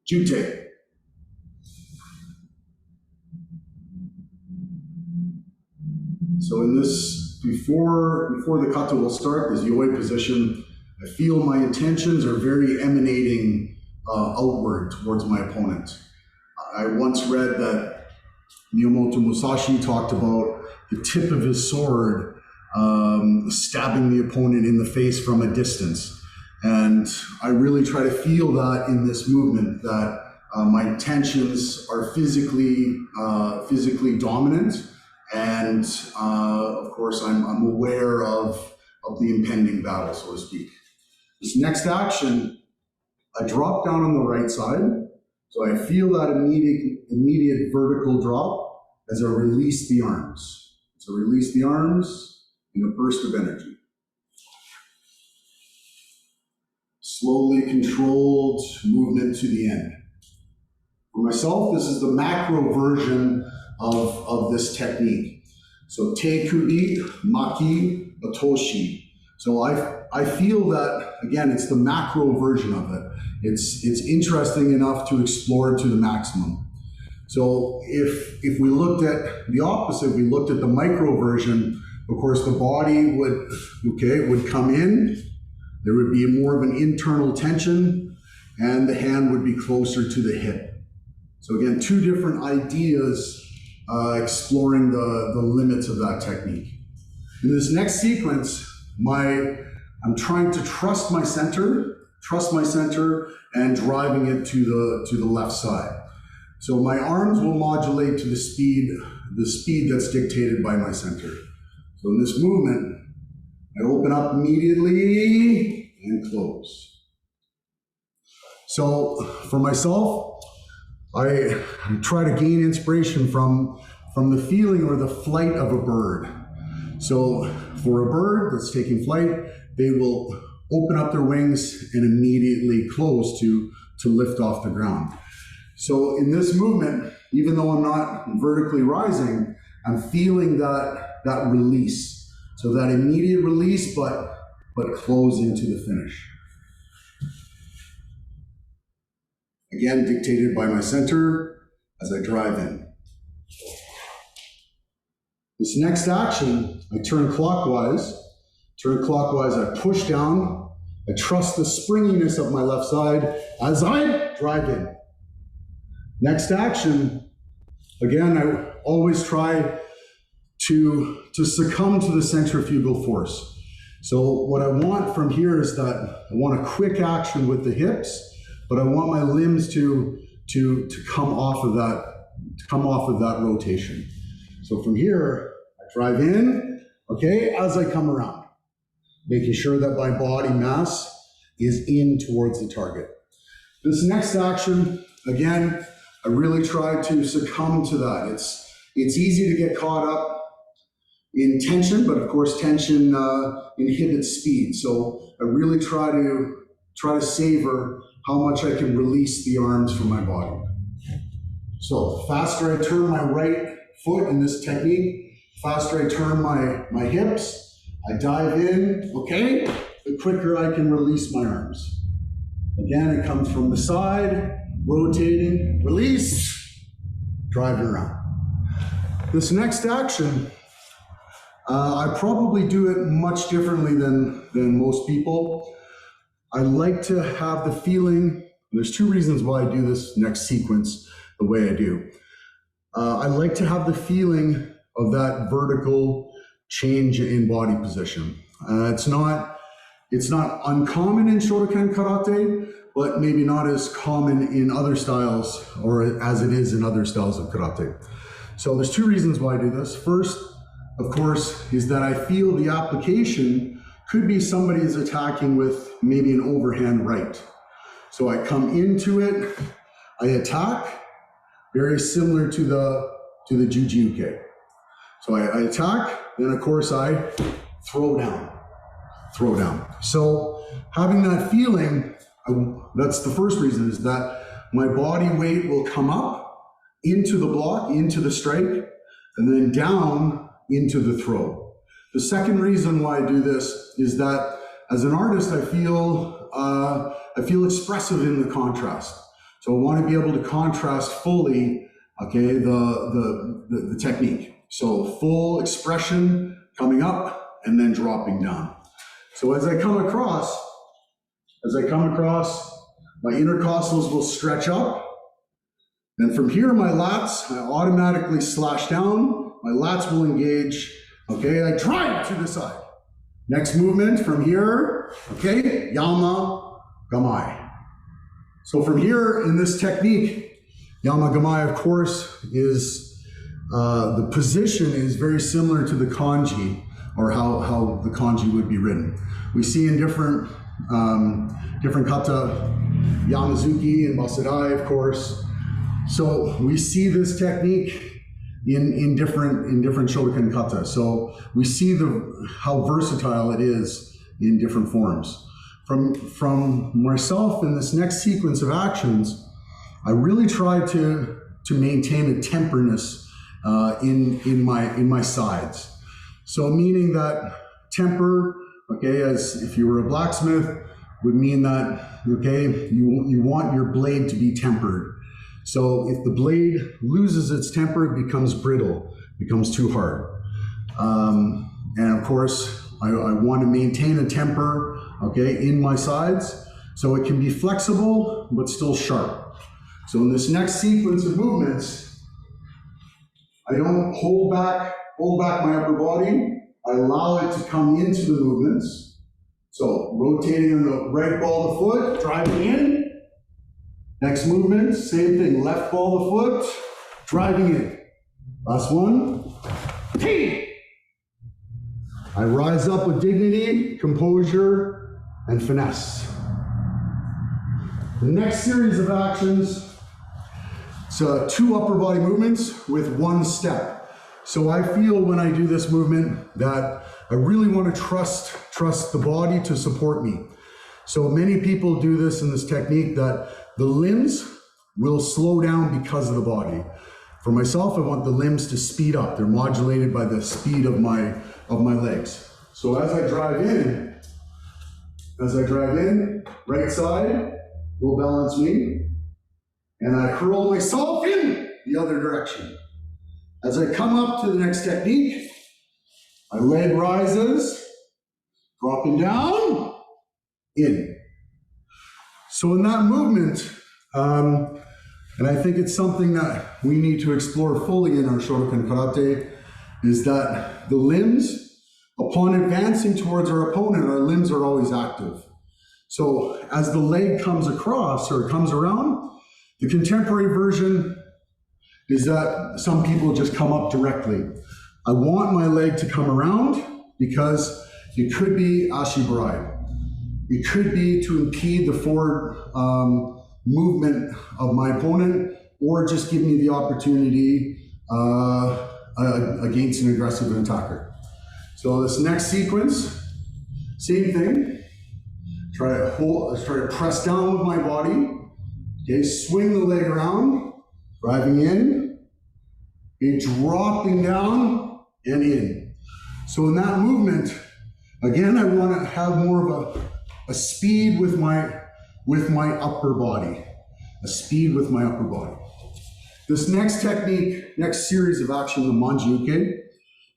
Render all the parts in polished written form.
Jutte. So in this, before the kata will start, this yoi position, I feel my intentions are very emanating outward towards my opponent. I once read that Miyamoto Musashi talked about the tip of his sword stabbing the opponent in the face from a distance. And I really try to feel that in this movement, that my intentions are physically dominant. And of course, I'm aware of the impending battle, so to speak. This next action, I drop down on the right side. So I feel that immediate vertical drop as I release the arms. So release the arms in a burst of energy. Slowly controlled movement to the end. For myself, this is the macro version of this technique. So te kubi, maki, otoshi. So I feel that, again, it's the macro version of it. It's interesting enough to explore to the maximum. So if we looked at the opposite, we looked at the micro version, of course the body would come in, there would be more of an internal tension, and the hand would be closer to the hip. So again, two different ideas exploring the limits of that technique. In this next sequence, I'm trying to trust my center, and driving it to the left side. So my arms will modulate to the speed that's dictated by my center. So in this movement, I open up immediately and close. So for myself, I try to gain inspiration from the feeling or the flight of a bird. So for a bird that's taking flight, they will open up their wings and immediately close to lift off the ground. So in this movement, even though I'm not vertically rising, I'm feeling that release. So that immediate release, but closing to the finish. Again, dictated by my center as I drive in. This next action, I turn clockwise. I push down. I trust the springiness of my left side as I drive in. Next action, again, I always try to succumb to the centrifugal force. So what I want from here is that I want a quick action with the hips, but I want my limbs to come off of that rotation. So from here, I drive in, as I come around, making sure that my body mass is in towards the target. This next action, again, I really try to succumb to that. It's easy to get caught up in tension, but of course tension inhibits speed. So I really try to savor how much I can release the arms from my body. So the faster I turn my right foot in this technique, the faster I turn my hips, I dive in, the quicker I can release my arms. Again, it comes from the side, rotating, release, driving around. This next action, I probably do it much differently than most people. I like to have the feeling, there's two reasons why I do this next sequence the way I do. I like to have the feeling of that vertical change in body position. It's not uncommon in Shotokan Karate, but maybe not as common in other styles or as it is in other styles of karate. So there's two reasons why I do this. First, of course, is that I feel the application could be somebody is attacking with maybe an overhand right. So I come into it, I attack, very similar to the Jutte. So I attack, then of course I throw down. So having that feeling, that's the first reason, is that my body weight will come up into the block, into the strike, and then down into the throw. The second reason why I do this is that as an artist, I feel expressive in the contrast. So I want to be able to contrast fully, okay, the technique. So full expression coming up and then dropping down. So as I come across, my intercostals will stretch up. Then from here, my lats, I automatically slash down. My lats will engage. Okay, I drive to the side. Next movement from here, okay, Yama Gamai. So from here in this technique, Yama Gamai, of course, is the position is very similar to the kanji, or how the kanji would be written. We see in different kata, Yamazuki and Masadai, of course. So we see this technique in different Shotokan Kata. So we see how versatile it is in different forms. From myself in this next sequence of actions, I really try to maintain a temperness in my sides. So meaning that temper, okay, as if you were a blacksmith, would mean that, okay, you want your blade to be tempered. So if the blade loses its temper, it becomes brittle, becomes too hard. And of course, I want to maintain a temper, okay, in my sides, so it can be flexible, but still sharp. So in this next sequence of movements, I don't hold back my upper body. I allow it to come into the movements. So rotating on the right ball of the foot, driving in. Next movement, same thing, left ball of the foot, driving in. Last one. T. I rise up with dignity, composure, and finesse. The next series of actions, it's 2 upper body movements with 1 step. So I feel when I do this movement that I really want to trust the body to support me. So many people do this in this technique that the limbs will slow down because of the body. For myself, I want the limbs to speed up. They're modulated by the speed of my legs. So as I drive in, right side will balance me, and I hurl myself in the other direction. As I come up to the next technique, my leg rises, dropping down, in. So in that movement, and I think it's something that we need to explore fully in our Shotokan Karate, is that the limbs, upon advancing towards our opponent, our limbs are always active. So as the leg comes across or comes around, the contemporary version is that some people just come up directly. I want my leg to come around because it could be ashibarai. It could be to impede the forward movement of my opponent, or just give me the opportunity against an aggressive attacker. So this next sequence, same thing. Try to press down with my body. Okay, swing the leg around, driving in, and dropping down and in. So in that movement, again, I want to have more of a speed with my upper body. A speed with my upper body. This next technique, next series of action, the manji-uke.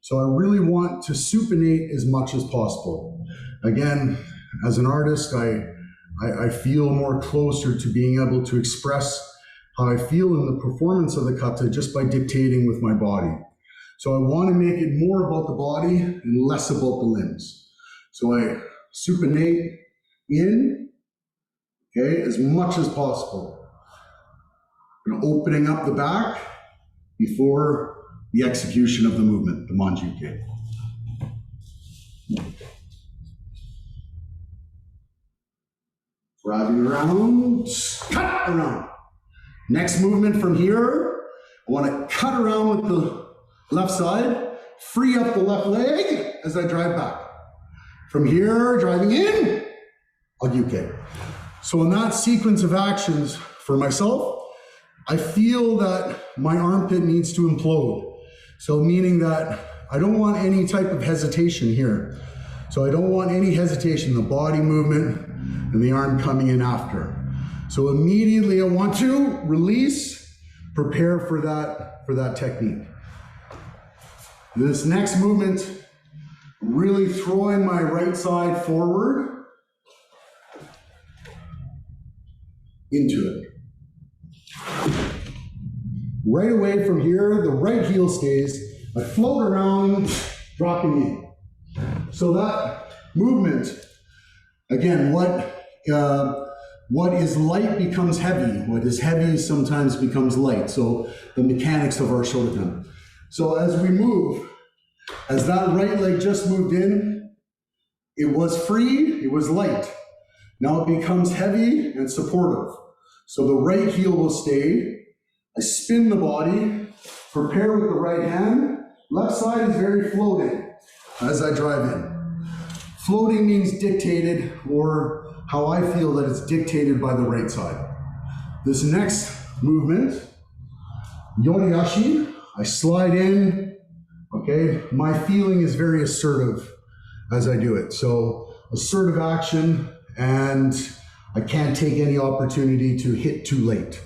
So I really want to supinate as much as possible. Again, as an artist, I feel more closer to being able to express how I feel in the performance of the kata just by dictating with my body. So I want to make it more about the body and less about the limbs. So I supinate in, okay, as much as possible. And opening up the back before the execution of the movement, the manji-uke. Driving around, cut around. Next movement from here, I want to cut around with the left side, free up the left leg as I drive back. From here, driving in, Agyuke. So in that sequence of actions for myself, I feel that my armpit needs to implode. So meaning that I don't want any type of hesitation here. So I don't want any hesitation, the body movement and the arm coming in after. So immediately I want to release, prepare for that technique. This next movement, really throwing my right side forward into it. Right away from here, the right heel stays. I float around, dropping in. So that movement, again, what is light becomes heavy. What is heavy sometimes becomes light. So the mechanics of our Shotokan. So as we move, as that right leg just moved in, it was free, it was light. Now it becomes heavy and supportive. So the right heel will stay. I spin the body, prepare with the right hand. Left side is very floating as I drive in. Floating means dictated, or how I feel that it's dictated by the right side. This next movement, Yoriashi, I slide in, okay? My feeling is very assertive as I do it. So assertive action, and I can't take any opportunity to hit too late.